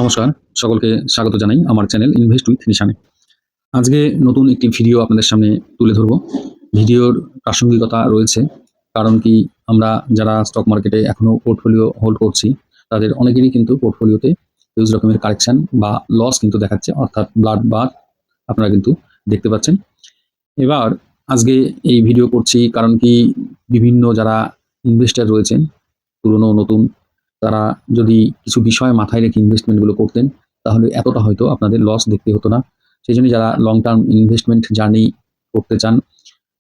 নমস্কার, সকলকে স্বাগত জানাই আমার চ্যানেল ইনভেস্ট উইথ নিশানে। আজকে নতুন একটি ভিডিও আপনাদের সামনে তুলে ধরব। ভিডিওর প্রাসঙ্গিকতা রয়েছে। কারণ কি, আমরা যারা স্টক মার্কেটে এখনো পোর্টফোলিও হোল্ড করছি, তাদের অনেকেরই কিন্তু পোর্টফোলিওতে হিউজ রকমের কারেকশন বা লস কিন্তু দেখাচ্ছে, অর্থাৎ ব্লাড বাথ আপনারা কিন্তু দেখতে পাচ্ছেন। এবার আজকে এই ভিডিও করছি কারণ কি, বিভিন্ন যারা ইনভেস্টর রয়েছেন, পুরনো নতুন, তারা যদি কিছু বিষয় মাথায় রেখে ইনভেস্টমেন্টগুলো করতেন, তাহলে এতটা হয়তো আপনাদের লস দেখতে হতো না। সেই জন্য যারা লং টার্ম ইনভেস্টমেন্ট জার্নি করতে চান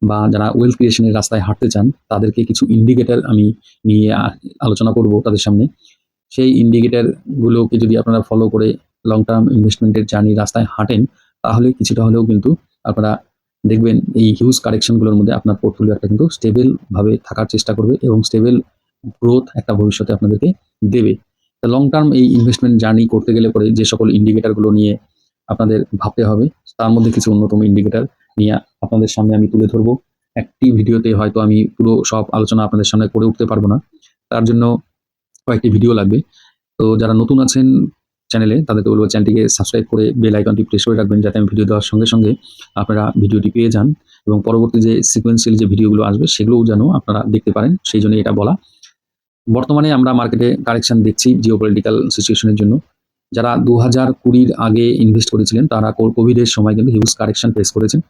বা যারা ওয়েলথ ক্রিয়েশনের রাস্তায় হাঁটতে চান, তাদেরকে কিছু ইন্ডিকেটর আমি নিয়ে আলোচনা করব তাদের সামনে। সেই ইন্ডিকেটরগুলোকে যদি আপনারা ফলো করে লং টার্ম ইনভেস্টমেন্টের জার্নি রাস্তায় হাঁটেন, তাহলে কিছুটা হলেও কিন্তু আপনারা দেখবেন এই হিউজ কারেকশনগুলোর মধ্যে আপনার পোর্টফোলিও একটা কিন্তু স্টেবলভাবে থাকার চেষ্টা করবে এবং স্টেবল গ্রোথ একটা ভবিষ্যতে আপনাদেরকে দেবে। লং টার্ম এই ইনভেস্টমেন্ট জার্নি করতে গেলে পরে যে সকল ইন্ডিকেটরগুলো নিয়ে আপনাদের ভাবতে হবে, তার মধ্যে কিছু অন্যতম ইন্ডিকেটর নিয়ে আপনাদের সামনে আমি তুলে ধরবো। একটি ভিডিওতে হয়তো আমি পুরো সব আলোচনা আপনাদের সামনে করে উঠতে পারবো না, তার জন্য কয়েকটি ভিডিও লাগবে। তো যারা নতুন আছেন চ্যানেলে, তাদেরকে বলবো চ্যানেলটিকে সাবস্ক্রাইব করে বেল আইকনটি প্রেস করে রাখবেন, যাতে আমি ভিডিও দেওয়ার সঙ্গে সঙ্গে আপনারা ভিডিওটি পেয়ে যান এবং পরবর্তী যে সিকোয়েন্সিয়াল যে ভিডিওগুলো আসবে সেগুলোও যেন আপনারা দেখতে পারেন, সেই জন্য এটা বলা। বর্তমানে আমরা মার্কেটে কারেকশন দেখছি জিওপলিটিক্যাল সিচুয়েশনের জন্য। যারা 2020 আগে ইনভেস্ট করেছিলেন, তারা কোভিডের সময় কিন্তু হিউজ কারেকশন ফেস করেছেন।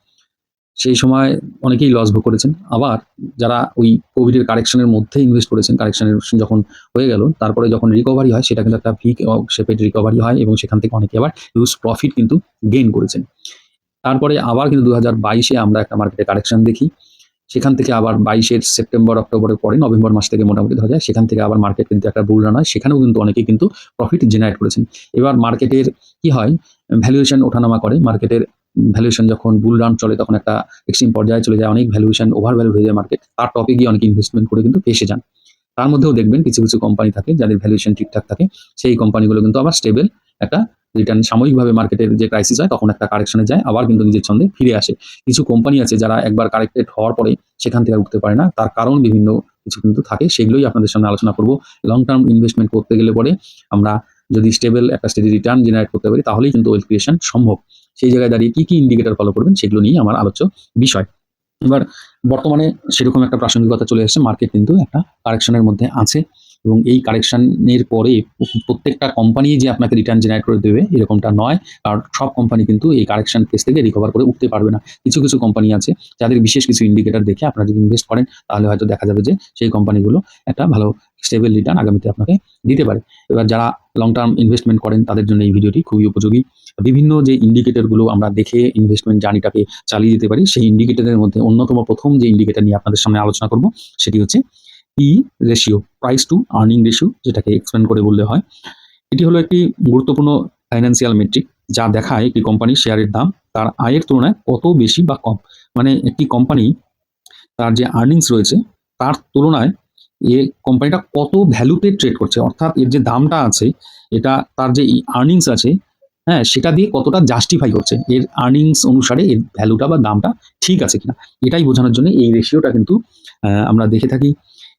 সেই সময় অনেকেই লস ভোগ করেছেন। আবার যারা ওই কোভিডের কারেকশনের মধ্যে ইনভেস্ট করেছেন, কারেকশনের যখন হয়ে গেল, তারপরে যখন রিকভারি হয়, সেটা কিন্তু একটা ভি শেপের রিকভারি হয় এবং সেখান থেকে অনেকে আবার হিউজ প্রফিট কিন্তু গেইন করেছেন। তারপরে আবার কিন্তু 2022-এ আমরা একটা মার্কেটে কারেকশন দেখি। সেখান থেকে আবার 22-এর সেপ্টেম্বর, অক্টোবরের পরে নভেম্বর মাস থেকে মোটামুটি ধরা যায়, সেখান থেকে আবার মার্কেট কিন্তু একটা বুল রান হয়। সেখানেও কিন্তু অনেকেই কিন্তু প্রফিট জেনারেট করেছেন। এবার মার্কেটের কি হয়, ভ্যালুয়েশন ওঠানামা করে। মার্কেটের ভ্যালুয়েশন যখন বুল রান চলে, তখন একটা এক্সট্রিম পর্যায়ে চলে যায়, অনেক ভ্যালুয়েশন ওভার ভ্যালু হয়ে যায় মার্কেট। তার টপে গিয়ে অনেকে ইনভেস্টমেন্ট করে কিন্তু ফেঁসে যান। তার মধ্যেও দেখবেন কিছু কিছু কোম্পানি থাকে যাদের ভ্যালুয়েশন ঠিকঠাক থাকে, সেই কোম্পানিগুলো কিন্তু আবার স্টেবল একটা রিটার্ন, সাময়িকভাবে মার্কেটের যে ক্রাইসিস হয় তখন একটা কারেকশনে যায়, আবার কিন্তু নিজের ছন্দে ফিরে আসে। কিছু কোম্পানি আছে যারা একবার কারেক্টেড হওয়ার পরে সেখান থেকে আর উঠতে পারে না, তার কারণ বিভিন্ন কিছু কিন্তু থাকে, সেগুলোই আপনাদের সামনে আলোচনা করব। লং টার্ম ইনভেস্টমেন্ট করতে গেলে পরে আমরা যদি স্টেবল একটা স্টেডি রিটার্ন জেনারেট করতে পারি, তাহলেই কিন্তু ওয়েলথ ক্রিয়েশন সম্ভব। সেই জায়গায় দাঁড়িয়ে কি কি ইন্ডিকেটর ফলো করবেন, সেগুলো নিয়ে আমার আলোচ্য বিষয়। এবার বর্তমানে সেরকম একটা প্রাসঙ্গিকতা চলে এসেছে, মার্কেট কিন্তু একটা কারেকশনের মধ্যে আছে এবং এই কারেকশনের পরে প্রত্যেকটা কোম্পানি যে আপনাকে রিটার্ন জেনারেট করে দেবে এরকমটা নয়। কারণ সব কোম্পানি কিন্তু এই কারেকশন ফেজ থেকে রিকভার করে উঠতে পারবে না। কিছু কিছু কোম্পানি আছে যাদের বিশেষ কিছু ইন্ডিকেটর দেখে আপনারা যদি ইনভেস্ট করেন, তাহলে হয়তো দেখা যাবে যে সেই কোম্পানিগুলো একটা ভালো স্টেবল রিটার্ন আগামীতে আপনাকে দিতে পারে। এবার যারা লং টার্ম ইনভেস্টমেন্ট করেন, তাদের জন্য এই ভিডিওটি খুবই উপযোগী। বিভিন্ন যে ইন্ডিকেটরগুলো আমরা দেখে ইনভেস্টমেন্ট জার্নিটাকে চালিয়ে যেতে পারি, সেই ইন্ডিকেটরের মধ্যে অন্যতম প্রথম যে ইন্ডিকেটর নিয়ে আপনাদের সামনে আলোচনা করব, সেটি হচ্ছে P ratio, price two earning ratio, যেটাকে এক্সপ্লেন করে বললে হয়। এটি হলো একটি গুরুত্বপূর্ণ ফাইন্যান্সিয়াল মেট্রিক, যা দেখায় একটি কোম্পানির শেয়ারের দাম তার আয়ের তুলনায় কত বেশি বা কম। মানে একটি কোম্পানি তার যে আর্নিংস রয়েছে, তার তুলনায় কোম্পানিটা কত ভ্যালুতে ট্রেড করছে, অর্থাৎ এর যে দামটা আছে, এটা তার যে আর্নিংস আছে, হ্যাঁ, সেটা দিয়ে কতটা জাস্টিফাই করছে, এর আর্নিংস অনুসারে এর ভ্যালুটা বা দামটা ঠিক আছে কিনা, এটাই বোঝানোর জন্য এই রেশিওটা কিন্তু আমরা দেখে থাকি।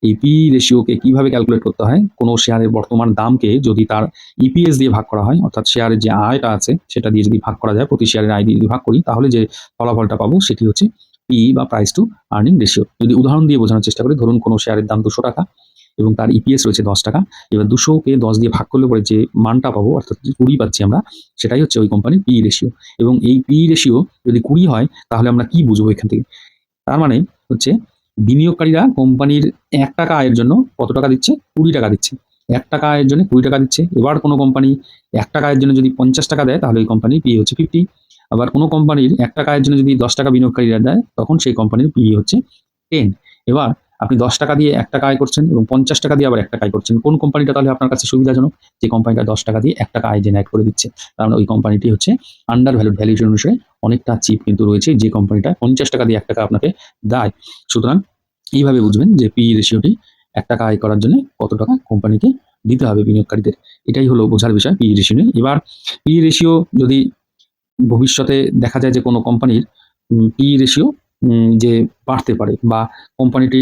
এই পি রেশিওকে কিভাবে ক্যালকুলেট করতে হয়, কোনো শেয়ারের বর্তমান দামকে যদি তার ইপিএস দিয়ে ভাগ করা হয়, অর্থাৎ শেয়ারের যে আয়টা আছে সেটা দিয়ে যদি ভাগ করা যায়, প্রতি শেয়ারের আয় দিয়ে যদি ভাগ করি, তাহলে যে ফলাফলটা পাবো সেটি হচ্ছে পি বা প্রাইস টু আর্নিং রেশিও। যদি উদাহরণ দিয়ে বোঝানোর চেষ্টা করি, ধরুন কোনো শেয়ারের দাম 200 টাকা এবং তার ইপিএস রয়েছে 10 টাকা। এবার 200-কে 10 দিয়ে ভাগ করলে পরে যে মানটা পাবো, অর্থাৎ 20 পাচ্ছি আমরা, সেটাই হচ্ছে ওই কোম্পানির পি রেশিও। এবং এই পি রেশিও যদি 20 হয়, তাহলে আমরা কি বুঝবো এখান থেকে? তার মানে হচ্ছে বিনিয়োগকারীরা কোম্পানির 1 টাকা আয়ের জন্য কত টাকা দিচ্ছে? 20 টাকা দিচ্ছে। 1 টাকা আয়ের জন্য 20 টাকা দিচ্ছে। এবার কোনো কোম্পানি 1 টাকা আয়ের জন্য যদি 50 টাকা দেয়, তাহলে ওই কোম্পানির পি হচ্ছে 50। আবার কোনো কোম্পানির 1 টাকা আয়ের জন্য যদি 10 টাকা বিনিয়োগকারীরা দেয়, তখন সেই কোম্পানির পি হচ্ছে 10। এবার আপনি 10 টাকা দিয়ে 1 টাকা আয় করছেন এবং 50 টাকা দিয়ে আবার 1 টাকা আয় করছেন। কোন কোম্পানিটা তাহলে আপনার কাছে সুবিধাজনক? যে কোম্পানিটা 10 টাকা দিয়ে 1 টাকা আয় জেনারেট করে দিচ্ছে। কারণ ওই কোম্পানিটি হচ্ছে আন্ডার ভ্যালুড, ভ্যালুয়েশন অনুসারে অনেকটা চিপ কিন্তু রয়েছে, যে কোম্পানিটা 50 টাকা দিয়ে 1 টাকা আপনাকে দেয়। সুতরাং এইভাবে বুঝবেন যে পি রেশিওটি 1 টাকা আয় করার জন্য কত টাকা কোম্পানিকে দিতে হবে বিনিয়োগকারীদের। এটাই হলো বোঝার বিষয় পি রেশিও নিয়ে। এবার পি রেশিও যদি ভবিষ্যতে দেখা যায় যে কোনো কোম্পানির পি রেশিও যে বাড়তে পারে বা কোম্পানিটি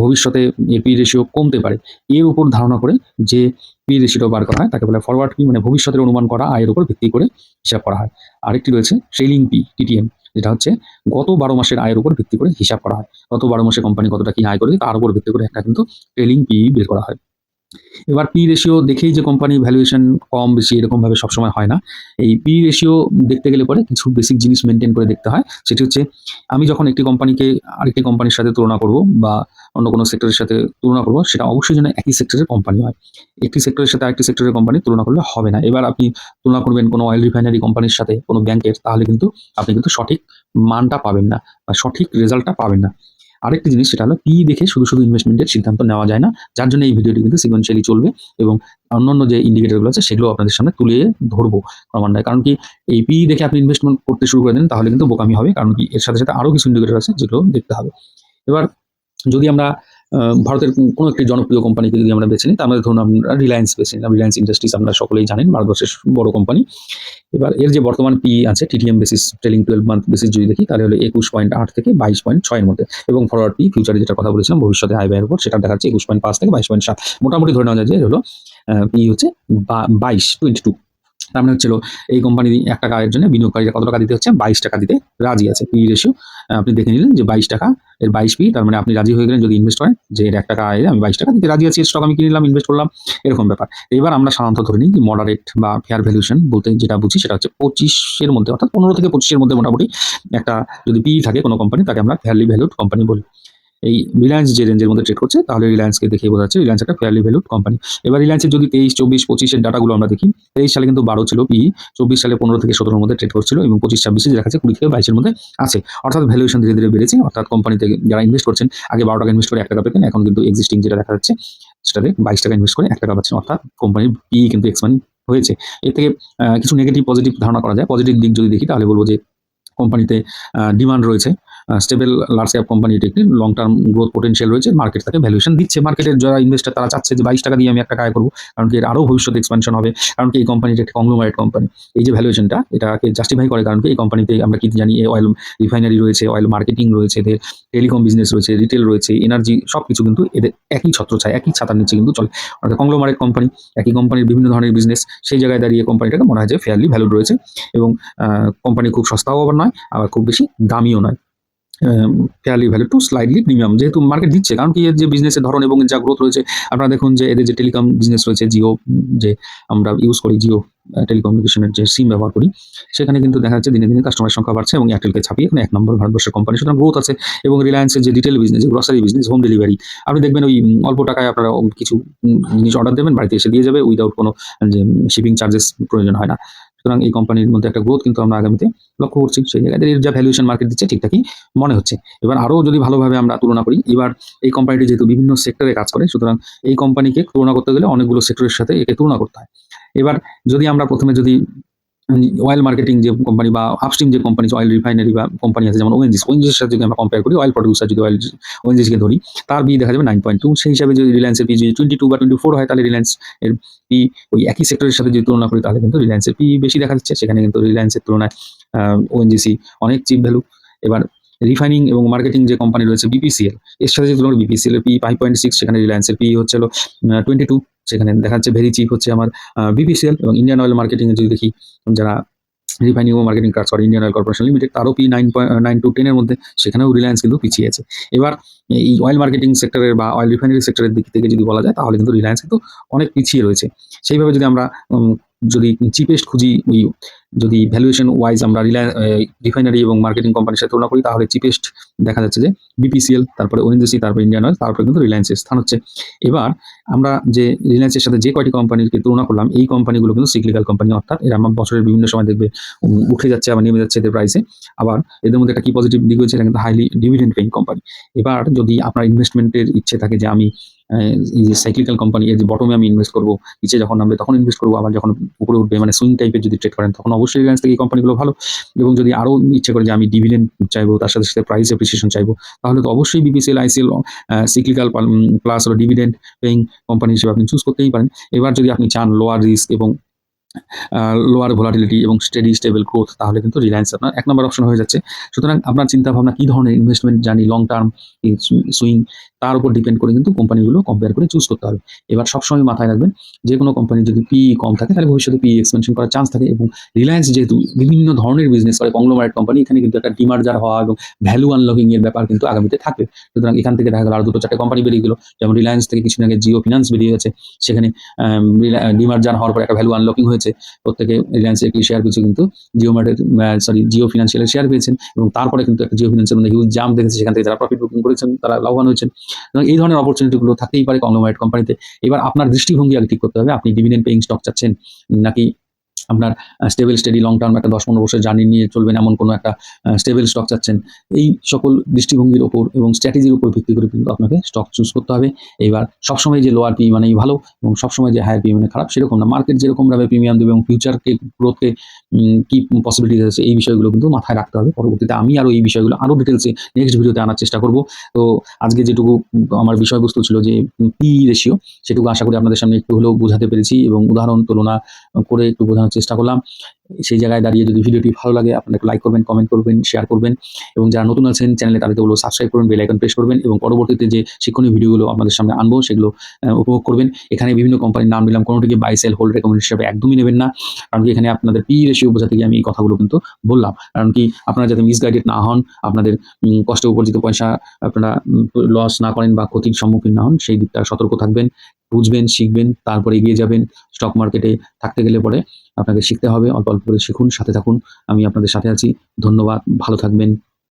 ভবিষ্যতে পি রেশিও কমতে পারে, এর উপর ধারণা করে যে পি রেশিওটা বার করা হয় তাকে বলে ফরওয়ার্ড পি, মানে ভবিষ্যতের অনুমান করা আয়ের উপর ভিত্তি করে হিসাব করা হয়। আরেকটি রয়েছে ট্রেইলিং পি, টিটিএম, যেটা হচ্ছে গত 12 মাসের আয়ের উপর ভিত্তি করে হিসাব করা হয়। গত 12 মাসে কোম্পানি কতটা কি আয় করেছে তার উপর ভিত্তি করে একটা কিন্তু ট্রেইলিং পি বের করা হয়। এবার পি রেশিও দেখেই যে কোম্পানি ভ্যালুয়েশন কম বেশি এরকমভাবে সবসময় হয় না। এই পি রেশিও দেখতে গেলে পরে কিছু বেসিক জিনিস মেনটেন করে দেখতে হয়। সেটি হচ্ছে, আমি যখন একটি কোম্পানিকে আরেকটি কোম্পানির সাথে তুলনা করব বা অন্য কোনো সেক্টরের সাথে তুলনা করব, সেটা অবশ্যই যেন একই সেক্টরের কোম্পানি হয়। একটি সেক্টরের সাথে আরেকটি সেক্টরের কোম্পানি তুলনা করলে হবে না। এবার আপনি তুলনা করবেন কোনো অয়েল রিফাইনারি কোম্পানির সাথে কোনো ব্যাংকের, তাহলে কিন্তু আপনি কিন্তু সঠিক মানটা পাবেন না বা সঠিক রেজাল্টটা পাবেন না। আরেকটি জিনিস, সেটা হলো পি দেখে শুধু ইনভেস্টমেন্টের সিদ্ধান্ত নেওয়া যায় না। যার জন্য এই ভিডিওটি কিন্তু সিকোয়েন্সিয়ালি চলবে এবং অন্যান্য যে ইন্ডিকেটরগুলো আছে সেগুলো আপনাদের সামনে তুলে ধরবো ক্রমান্বয়ে। কারণ কি, এই পি দেখে আপনি ইনভেস্টমেন্ট করতে শুরু করে দেন তাহলে কিন্তু বোকামি হবে। কারণ কি, এর সাথে আরো কিছু ইন্ডিকেটর আছে যেগুলো দেখতে হবে। এবার যদি আমরা ভারতের কোনো একটি জনপ্রিয় কোম্পানিকে যদি আমরা বেছে নিই, তার মধ্যে ধরুন আমরা রিলায়েন্স বেছে নিলাম। রিলায়েন্স ইন্ডাস্ট্রিজ আপনারা সকলেই জানেন, ভারতবর্ষের বড় কোম্পানি। এবার এর যে বর্তমান পি আছে TTM basis, trailing 12 month basis যদি দেখি, তাহলে হলো 21.8 থেকে 22.6 এর মধ্যে, এবং ফরওয়ার্ড পি ফিউচারে যেটা কথা বলেছিলাম ভবিষ্যতে আয় ব্যয়ের উপর, সেটা দেখাচ্ছে 21.5 থেকে 22.7। মোটামুটি ধরে নেওয়া যায় যে হলো পি হচ্ছে 22। তার মানে হচ্ছিল এই কোম্পানি ৳1 আয়ের জন্য বিনিয়োগকারীরা কত টাকা দিতে হচ্ছে, ৳22 দিতে রাজি আছে। পি রেশিও আপনি দেখে নিলেন যে ৳22, এর 22 পি, তার মানে আপনি রাজি হয়ে গেলেন যদি ইনভেস্ট করেন যে এর ৳1 আয়ে আমি ৳22 দিতে রাজি আছি, স্টক আমি কিনে নিলাম, ইনভেস্ট করলাম, এরকম ব্যাপার। এবার আমরা সাধারণত ধরে নিই যে মডারেট বা ফেয়ার ভ্যালুয়েশন বলতে যেটা বুঝি সেটা হচ্ছে 25 এর মধ্যে, অর্থাৎ 15 থেকে 25 এর মধ্যে মোটামুটি একটা যদি পি থাকে কোনো কোম্পানি, তাকে আমরা ফেয়ারলি ভ্যালুড কোম্পানি বলি। এই রিলায়েন্স যে রেঞ্জের মধ্যে ট্রেড করছে, তাহলে রিলায়েন্সকে দেখে বোঝা যাচ্ছে রিলায়েন্স একটা ফেয়ারলি ভ্যালুড কোম্পানি। এবার রিলায়েন্সের যদি 23, 24, 25 এর ডাটাগুলো আমরা দেখি, 23 সালে কিন্তু 12 ছিল পি, 24 সালে 15 থেকে 17 এর মধ্যে ট্রেড করছিল, এবং 25, 26 দেখা যাচ্ছে 20 থেকে 22 এর মধ্যে আছে। অর্থাৎ ভ্যালুয়েশন ধীরে ধীরে বেড়েছে। অর্থাৎ কোম্পানিতে যারা ইনভেস্ট করছেন, আগে ৳12 ইনভেস্ট করে ৳1 পেতেন, এখন কিন্তু এক্সিস্টিং যেটা দেখা যাচ্ছে সেটাতে ৳22 ইনভেস্ট করে ৳1 পাচ্ছেন। অর্থাৎ কোম্পানির পি কিন্তু এক্সপ্যান্ড হয়েছে। এর থেকে কিছু নেগেটিভ পজিটিভ ধারণা করা যায়। পজিটিভ দিক যদি দেখি তাহলে বলব যে কোম্পানিতে ডিমান্ড রয়েছে, স্টেবল লার্জ ক্যাপ কোম্পানি, এটি একটি লং টার্ম গ্রোথ পোটেনশিয়াল রয়েছে, মার্কেট তাকে ভ্যালুয়েশন দিচ্ছে। মার্কেটের যারা ইনভেস্টর তারা চাচ্ছে যে ৳22 দিয়ে আমি ৳1 আয় করবো, কারণ কি এর আরও ভবিষ্যতে এক্সপানশন হবে, কারণ কি এই কোম্পানিটা একটি কংগ্লোমারেট কোম্পানি। এই যে ভ্যালুয়েশনটা এটাকে জাস্টিফাই করে, কারণ কি এই কোম্পানিতে আমরা কি জানি, অয়েল রিফাইনারি রয়েছে, অয়েল মার্কেটিং রয়েছে, এদের টেলিকম বিজনেস রয়েছে, রিটেল রয়েছে, এনার্জি, সব কিছু কিন্তু এদের একই ছত্রছায়া, একই ছাতার নিচে কিন্তু চলে। অর্থাৎ কংগ্লোমারেট কোম্পানি, একই কোম্পানির বিভিন্ন ধরনের বিজনেস, সেই জায়গায় দাঁড়িয়ে কোম্পানিটাকে মনে হয় যে ফেয়ারলি ভ্যালুড রয়েছে, এবং কোম্পানি খুব সস্তাও আবার নয়, আবার খুব বেশি দামিও নয়। Fairly value to slightly premium, যেহেতু মার্কেট দিচ্ছে, কারণ কি এর যে বিজনেসের ধরন এবং যা গ্রোথ রয়েছে, আপনারা দেখুন যে এদের যে টেলিকম বিজনেস রয়েছে, জিও, যে আমরা ইউজ করি, জিও টেলিকমিউনিকেশনের যে সিম ব্যবহার করি, সেখানে কিন্তু দেখা যাচ্ছে দিনে দিনে কাস্টমারের সংখ্যা বাড়ছে, এবং এয়ারটেলকে ছাপিয়ে এখন 1 নম্বর ভারতবর্ষের কোম্পানি, সুতরাং গ্রোথ আছে। এবং রিলায়েন্সের যে রিটেল বিজনেস, যে গ্রসারি বিজনেস, হোম ডেলিভারি, আপনি দেখবেন ওই অল্প টাকায় আপনারা কিছু জিনিস অর্ডার দেবেন, বাড়িতে এসে দিয়ে যাবে, উইদাউট কোনো যে শিপিং চার্জেস প্রয়োজন হয় না। সুতরাং এই কোম্পানির মধ্যে একটা গ্রোথ কিন্তু আমরা আগামীতে লক্ষ্য করছি। সেই জায়গায় এর যা ভ্যালুয়েশন মার্কেট দিচ্ছে ঠিকঠাকই মনে হচ্ছে। এবার আরও যদি ভালোভাবে আমরা তুলনা করি, এবার এই কোম্পানিটি যেহেতু বিভিন্ন সেক্টরে কাজ করে, সুতরাং এই কোম্পানিকে তুলনা করতে গেলে অনেকগুলো সেক্টরের সাথে একে তুলনা করতে হয়। এবার যদি আমরা প্রথমে যদি অয়েল মার্কেটিং যে কোম্পানি বা আপস্ট্রিম যে কোম্পানি, অয়েল রিফাইনারি বা কোম্পানি আছে যেমন ওএনজিসির সাথে যদি আমরা কম্পেয়ার করি, অয়েল প্রডিউসার যদি ওএনজিসিকে ধরি, তার বি দেখা যাবে 9.2। সেই হিসাবে যদি রিলায়েন্সের পি যদি 22 বা 24 হয়, তাহলে রিলায়েন্স এর পি ওই একই সেক্টরের সাথে যদি তুলনা করি, তাহলে কিন্তু রিলায়েন্সের পি বেশি দেখা যাচ্ছে। সেখানে কিন্তু রিলায়েন্সের তুলনায় ওএনজিসি অনেক চিপ ভ্যালু। এবার রিফাইনিং এবং মার্কেটিং যে কোম্পানি রয়েছে বিপিসিএল, এর সাথে যদি তুলনা করি, বিপিসিএল এর পি 5.6, সেখানে রিলায়েন্সের পি হচ্ছে 22, সেখানে দেখা যাচ্ছে ভেরি চিপ হচ্ছে আমার বিপিসিএল। এবং ইন্ডিয়ান অয়েল মার্কেটিং এ যদি দেখি, যারা রিফাইনিং ও মার্কেটিং কাজ করে, ইন্ডিয়ান অয়েল কর্পোরেশন লিমিটেড, তারও পি 9 টু 10 এর মধ্যে, সেখানেও রিলায়েন্স কিন্তু পিছিয়ে আছে। এবার এই অয়েল মার্কেটিং সেক্টরের বা অয়েল রিফাইনারি সেক্টরের দিক থেকে যদি বলা যায়, তাহলে কিন্তু রিলায়েন্স কিন্তু অনেক পিছিয়ে রয়েছে। সেইভাবে যদি আমরা যদি চিপেস্ট খুঁজি, ওই যদি ভ্যালুয়েশন ওয়াইজ আমরা রিফাইনারি এবং মার্কেটিং কোম্পানির সাথে তুলনা করি, তাহলে চিপেস্ট দেখা যাচ্ছে যে বিপিসিএল, তারপরে ওএনজিসি, তারপরে ইন্ডিয়ান অয়েল, তারপরে কিন্তু রিলায়েন্সের স্থান হচ্ছে। এবার আমরা যে রিলায়েন্সের সাথে যে কয়টি কোম্পানিকে তুলনা করলাম, এই কোম্পানিগুলো কিন্তু সিক্লিক্যাল কোম্পানি, অর্থাৎ এরা আমার বছরের বিভিন্ন সময় দেখবে উঠে যাচ্ছে, আবার নেমে যাচ্ছে এদের প্রাইসে। আবার এদের মধ্যে একটা কি পজিটিভ দিক হচ্ছে, এটা কিন্তু হাইলি ডিভিডেন্ড পেইং কোম্পানি। এবার যদি আপনার ইনভেস্টমেন্টের ইচ্ছে থাকে যে আমি এই যে সাইক্লিক্যাল কোম্পানি, এর যে বটমে আমি ইনভেস্ট করবো, নিচে যখন নামবে তখন ইনভেস্ট করবো, আবার যখন উপরে উঠবে, মানে সুইং টাইপের যদি ট্রেড করেন, তখন অবশ্যই রিলায়েন্স থেকে এই কোম্পানিগুলো ভালো। এবং যদি আরও ইচ্ছে করে যে আমি ডিভিডেন্ড চাইবো, তার সাথে সাথে প্রাইস অ্যাপ্রিসিয়েশন চাইবো, তাহলে তো অবশ্যই বিপিসিএল, আইসিএল সিক্লিক্যাল প্লাস হলো ডিভিডেন্ড পেইং কোম্পানি হিসেবে আপনি চুজ করতেই পারেন। এবার যদি আপনি চান লোয়ার রিস্ক এবং লোয়ার ভোলাটিলিটি এবং স্টেডি স্টেবল গ্রোথ, তাহলে কিন্তু রিলায়েন্স আপনার ১ নম্বর অপশন হয়ে যাচ্ছে। সুতরাং আপনার চিন্তাভাবনা কী ধরনের investment journey, long term swing, তার উপর ডিপেন্ড করে কিন্তু কোম্পানিগুলো কম্পেয়ার করে চুজ করতে হবে। এবার সবসময় মাথায় রাখবেন, যে কোনো কোম্পানির যদি পিই কম থাকে তাহলে ভবিষ্যতে পিই এক্সপেনশন করার চান্স থাকে, এবং রিলায়েন্স যেহেতু বিভিন্ন ধরনের বিজনেস করে, কংগ্লোমারেট কোম্পানি, এখানে কিন্তু একটা ডিমার্জার হওয়া এবং ভ্যালু আনলকিং এর ব্যাপার কিন্তু আগামীতে থাকবে। সুতরাং এখান থেকে দেখা গেল আরও ২টো ৪টে কোম্পানি বেরিয়ে গেল, যেমন রিলায়েন্স থেকে কিছুদিন আগে জিও ফিন্যান্স বেরিয়ে গেছে। সেখানে ডিমার্জার হওয়ার পরে একটা ভ্যালু আনলকিং হয়েছে, প্রত্যেকে রিলায়েন্সের একটি শেয়ার পিছু কিন্তু জিও ফিনান্সিয়ালের শেয়ার পেয়েছেন, এবং তারপরে কিন্তু একটা জিও ফিন্যান্সের মধ্যে হিউজ জাম্প দেখেছে, সেখান থেকে যারা প্রফিট বুকিং করেছেন তারা লাভবান হয়েছেন। এবং এই ধরনের অপরচুনিটিগুলো থাকতেই পারে কংগ্লোমারেট কোম্পানিতে। এবার আপনার দৃষ্টিভঙ্গি আগে ঠিক করতে হবে, আপনি ডিভিডেন্ড পেইং স্টক চাচ্ছেন, নাকি আপনার স্টেবল স্টেডি লং টার্ম একটা ১০-১৫ বছরের জার্নি নিয়ে চলবেন এমন কোনো একটা স্টেবল স্টক চাচ্ছেন। এই সকল দৃষ্টিভঙ্গির ওপর এবং স্ট্র্যাটেজির উপর ভিত্তি করে কিন্তু আপনাকে স্টক চুজ করতে হবে। এবার সবসময় যে লোয়ার পি মানেই ভালো এবং সবসময় যে হায়ার পি মানে খারাপ সেরকম না। মার্কেট যেরকমভাবে প্রিমিয়াম দেবে এবং ফিউচারকে গ্রোথকে কি পসিবিলিটিস আছে, এই বিষয়গুলো কিন্তু মাথায় রাখতে হবে। পরবর্তীতে আমি আরও এই বিষয়গুলো আরও ডিটেলসে নেক্সট ভিডিওতে আনার চেষ্টা করব। তো আজকে যেটুকু আমার বিষয়বস্তু ছিল যে পি রেশিও, সেটুকু আশা করি আপনাদের সামনে একটু হলেও বোঝাতে পেরেছি এবং উদাহরণ তুলনা করে একটু বোঝানোর চেষ্টা করলাম। সেই জায়গায় দাঁড়িয়ে যদি ভিডিওটি ভালো লাগে আপনারা একটু লাইক করবেন, কমেন্ট করবেন, শেয়ার করবেন, এবং যারা নতুন আছেন চ্যানেলে তাদেরকে বলবো সাবস্ক্রাইব করবেন, বেল আইকন প্রেস করবেন, এবং পরবর্তীতে যে শিক্ষণীয় ভিডিওগুলো আপনাদের সামনে আনবো সেগুলো উপভোগ করবেন। এখানে বিভিন্ন কোম্পানির নাম নিলাম, কোনোটিকে বাই সেল হোল্ড রেকমেন্ড হিসেবে একদমই নেবেন না, কারণ কি এখানে আপনাদের পি রেশিও বোঝাতে গিয়ে আমি এই কথাগুলো কিন্তু বললাম, কারণ কি আপনারা যাতে মিসগাইডেড না হন, আপনাদের কষ্ট উপার্জিত পয়সা আপনারা লস না করেন বা ক্ষতির সম্মুখীন না হন, সেই দিকটা সতর্ক থাকবেন, বুঝবেন, শিখবেন, তারপরে এগিয়ে যাবেন। স্টক মার্কেটে থাকতে গেলে পরে আপনাকে শিখতে হবে, অল্প অল্প করে শিখুন, সাথে থাকুন। আমি আপনাদের সাথে আছি। ধন্যবাদ, ভালো থাকবেন।